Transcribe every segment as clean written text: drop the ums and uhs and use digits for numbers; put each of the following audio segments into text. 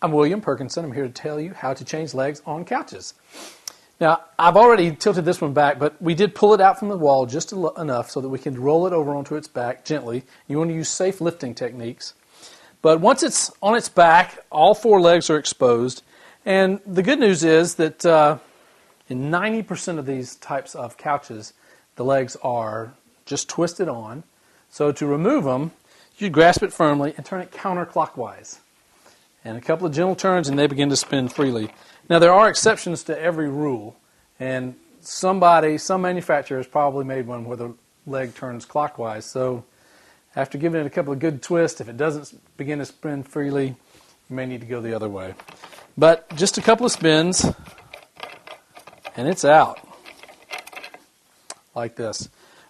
I'm William Perkinson. I'm here to tell you how to change legs on couches. Now, I've already tilted this one back, but we did pull it out from the wall just enough so that we can roll it over onto its back gently. You want to use safe lifting techniques. But once it's on its back, all four legs are exposed. And the good news is that in 90% of these types of couches, the legs are just twisted on. So to remove them, you grasp it firmly and turn it counterclockwise. And a couple of gentle turns and they begin to spin freely. Now there are exceptions to every rule, and some manufacturer has probably made one where the leg turns clockwise. So after giving it a couple of good twists, if it doesn't begin to spin freely, you may need to go the other way. But just a couple of spins and it's out like this.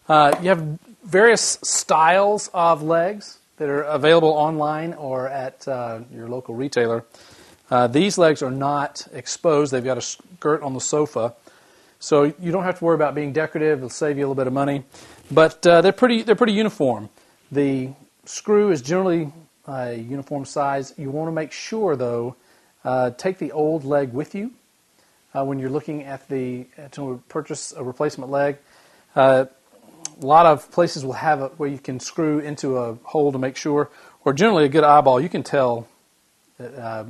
You have various styles of legs that are available online or at your local retailer. These legs are not exposed. They've got a skirt on the sofa, so you don't have to worry about being decorative. It'll save you a little bit of money, but they're pretty uniform. The screw is generally a uniform size. You want to make sure, though, take the old leg with you when you're looking at to purchase a replacement leg. A lot of places will have it where you can screw into a hole to make sure, or generally a good eyeball. You can tell that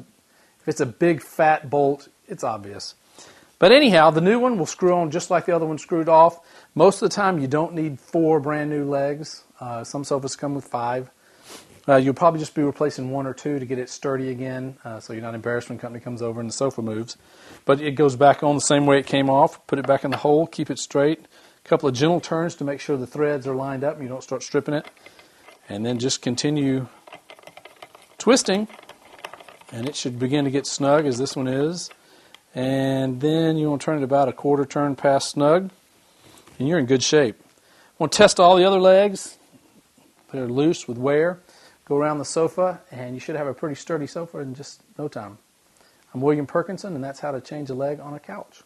if it's a big fat bolt, it's obvious. But anyhow, the new one will screw on just like the other one screwed off. Most of the time you don't need 4 brand new legs. Some sofas come with 5. You'll probably just be replacing 1 or 2 to get it sturdy again, so you're not embarrassed when the company comes over and the sofa moves. But it goes back on the same way it came off. Put it back in the hole, keep it straight. A couple of gentle turns to make sure the threads are lined up and you don't start stripping it. And then just continue twisting, and it should begin to get snug as this one is. And then you want to turn it about a quarter turn past snug, and you're in good shape. Want to test all the other legs that are loose with wear. Go around the sofa, and you should have a pretty sturdy sofa in just no time. I'm William Perkinson, and that's how to change a leg on a couch.